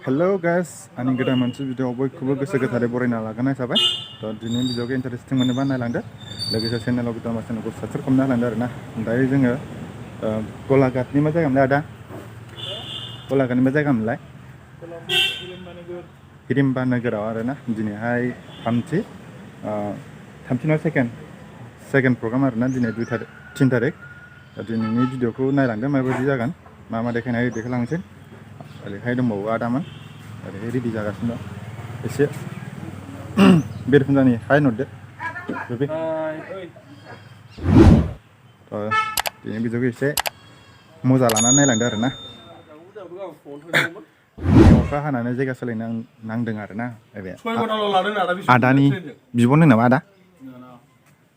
Hello guys आंनि गोदान मोनसे भिडिअ बयखौबो गोसो गोथारै बरायना लागोनाय थाबाय दिनै भिडिअखौ इन्टारेस्टिं मोनोबा नायलांदो लोगोसे चेनेलाव भिडिअ चेनेलखौ साबस्क्राइब खालामना होलांदो आरोना दायो जोङो गलाघाटनि मा जायगा मोनलाय आदा गलाघाटनि मा जायगा मोनलाय हिडिम्बा नोगोराव आरोना दिनैहाय थामथि नङा सेकेन्ड प्रग्राम आरोना दिनै 3 तारिख दिनैनि भिडिअखौ नायलांदो माबायदि जागोन मा मा देखायनो हायो देखायलांसै ओरैहाय दंबावो आदामोन ओरैहाय रेडि जागासिनो दं एसे बेरफुंजानि हाय नरदो बेबि दिनै भिडिअखौ एसे मजा लानानै नायलांदो आरोना अखा हानानै जायगा सोलायनो नांदों आरोना बे आदानि बिब'नो नामा आदा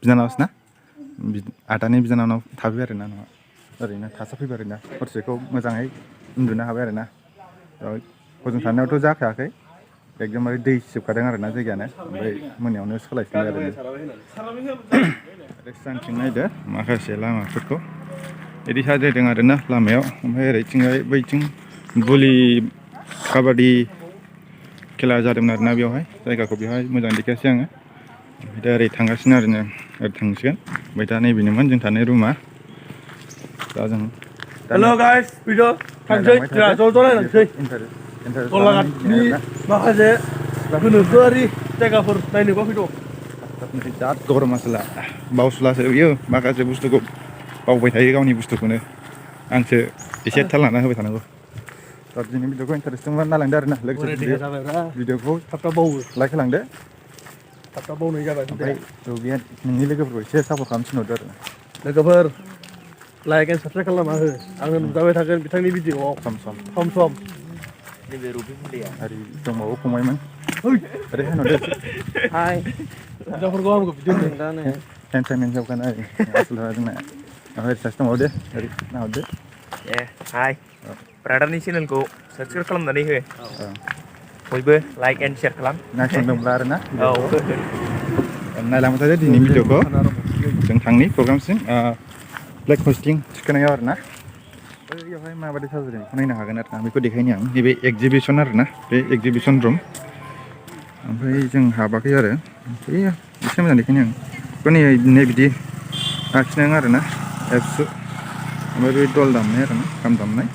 बिनानावसो ना आदानि बिनानाव थाफैबाय आरोना न'आ ओरैनो थासाफैबाय आरोना हरसेखौ मोजाङै उन्दुनो हाबाय आरोना हजों थानायावथ' जाखायाखै एकदमबारे दै सिजोबखादों आरोना जायगायानो ओमफ्राय मोनायावनो सोलायफिनबाय आरो सानथिं नायदो माखासे लामाफोरखौ बिदि साजायदों आरोना लामायाव ओमफ्राय ओरैथिंजाय बैथिं भलि काबादि खेला जादोंमोन आरोना बेवहाय जायगाखौ बेवहाय मोजां देखायासै आङो ओमफ्राय दा ओरै थांगासिनो आरोना ओरै थांसिगोन ओमफ्राय दा नैबेनोमोन जों थानाय रुमा दा जों हेलो गाइस भिडिअ थांसै जोंहा ज' नायलांसै गलाघाटनि माखासे गोनोखोआरि जायगाफोर नायनोबा फैद' बिराद गरम आसोला बावसुलासो बियो माखासे बुस्थुखौ बावबाय थायो गावनि बुस्थुखौनो आंसो एसे थाल लाना होबाय थानांगौ दिनै भिडिअखौ इन्टारेस्टिं नायलांदो आरोना लोगोसे भिडिअखौ थाब बावो लाइक होलांदो थाब बावनाय जाबाय ओमफ्राय बे नोंनि लोगोफोरखौ एसे सापर्ट खालामथिनहरदो आरो लोगोफोर लाइक एन्ड साबस्क्राइब खालामना हो आङो नुजाबाय थागोन बिथांनि भिडिअआव सम नैबे रुबि मुलिया ओरै दंबावो फंबायमोन ओरै होनहरदो हाय हिनजावफोरखौ आंखौ भिडिअ नुदों दा नै हेन्डसाम हिनजावखाना आसोला जोंना ओमफ्राय सासे दंबावो दे ओरै नाहरदो हाय ब्रादारनि चेनेलखौ साबस्क्राइब खालामनानै हो बयबो लाइक एन्ड शेयार खालाम नायसनदोंब्ला आरोना नायलांबाय थादो दिनैनि भिडिअखौ जों थांनि प्रग्रामसिम फ्लेग हस्टिं थिखोनायाव आरोना बैयावहाय माबायदि साजायदों बेखौ नायनो हागोन आरोना बेखौ देखायनो आं नैबे एक्जिबिसन आरोना बे एक्जिबिसन रुम ओमफ्राय जों हाबाखै आरो ओमफ्राय एसे मोजां देखायनो आं बेखौ नै बिदि आखिनाङा आरोना एबसु ओमफ्राय बे दल दामनाय आरोना खाम दामनाय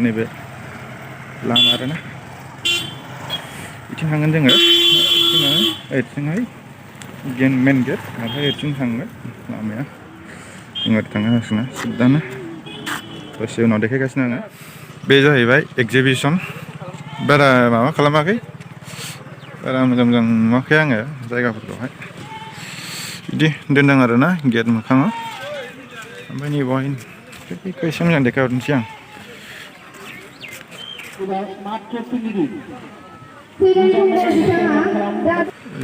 नैबे लामा आरोना बिथिं थांगोन जोङो ओरैथिंहाय मेन गेट ओमफ्राय ओरैथिं थांगोन लामाया जों ओरै थांनो हासिगोन सिदानो दसे उनाव देखायगासिनो आङो बे जाहैबाय एक्जिबिसन बारा माबा खालामाखै बारा मोजां नुवाखै आङो जायगाफोरखौहाय बिदि दोनदों आरोना गेट मोखाङाव ओमफ्राय नै बेवहाय बेखौ एसे मोजां देखायहरनोसै आं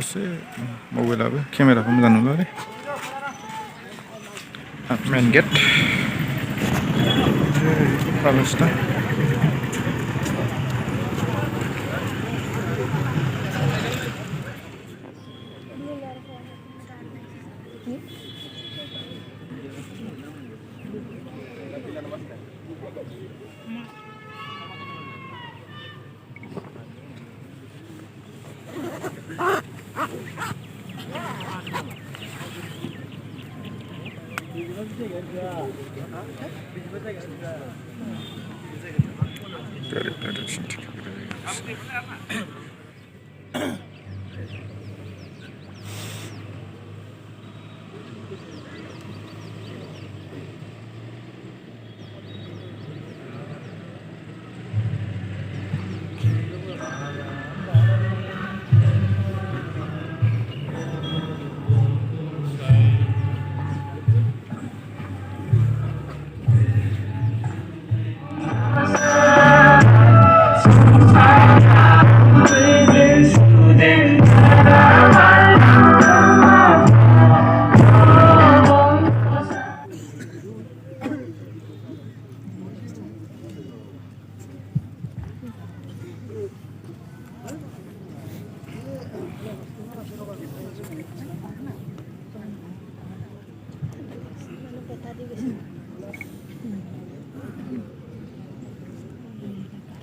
एसे मबाइलाबो केमेराखौ मोजां नुलालै मेन गेट पालस्टा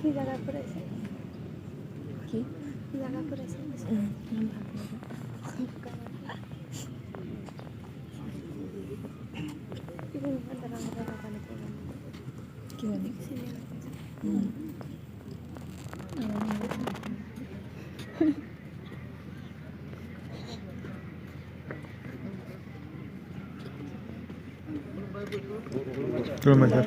কি জায়গা পড়েছে কি জায়গা পড়েছে কি অনেক Belum aja.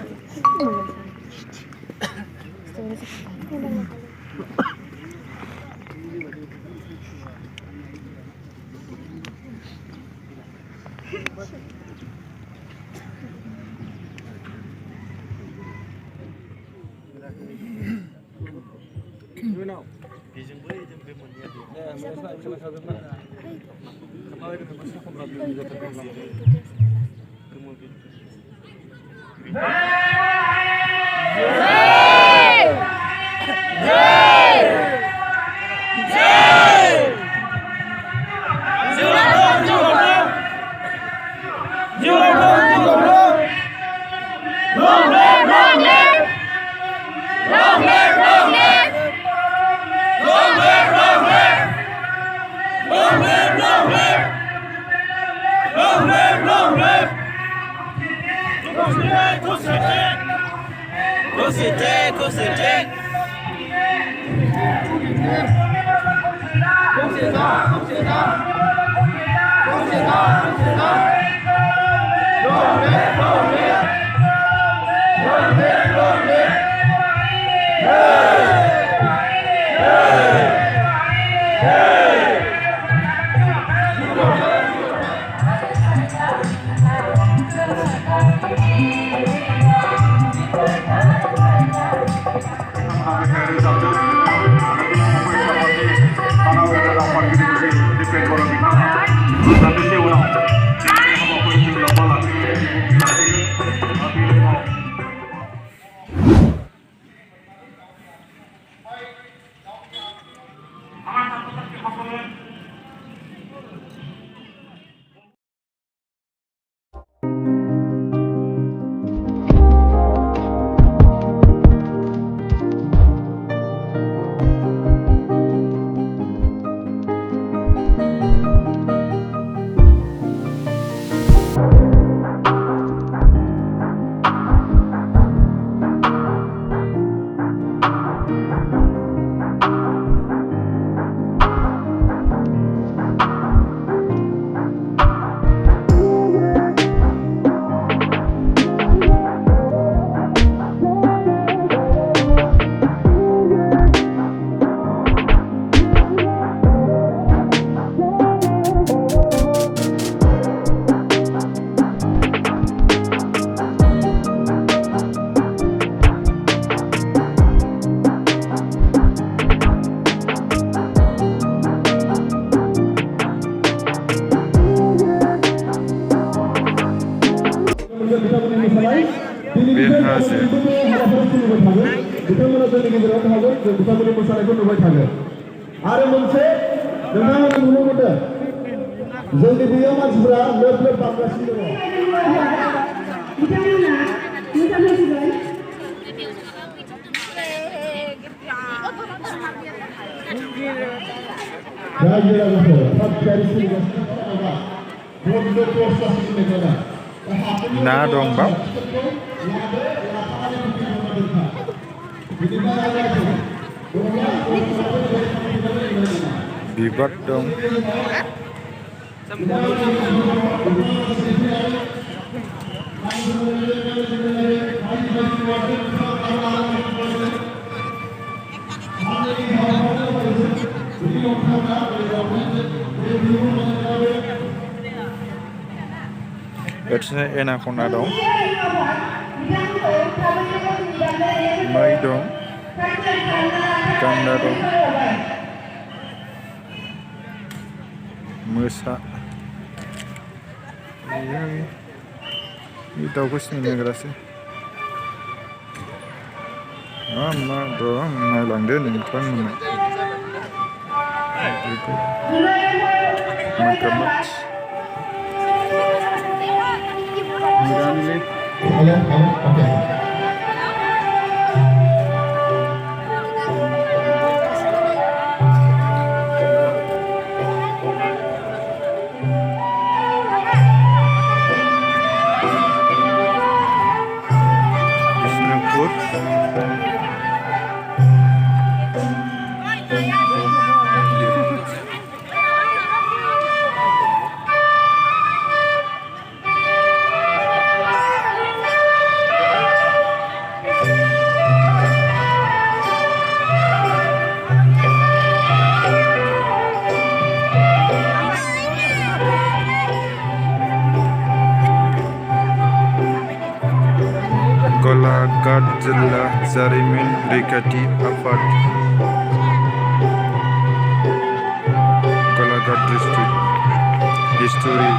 आरो मोनसे नोंथांमोना नुनो मोनदों जोंनि बेयाव मानसिफोरा लोब लोब बांगासिनो दङ Na dong bang. Bibat dong. Biasanya enak kona dong. Mai dong. Ganda dong. Mosa. Ini tahu kus ini ngerasa. Amma dong, nalang deh nih kan mana. Itu. Makamat. Miran nih. Golaघाट जिल्ला जारिमिन रैखाथि आफाद गलाघाट डिस्ट्रिक्ट हिस्टोरी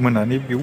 मोनानि भिउ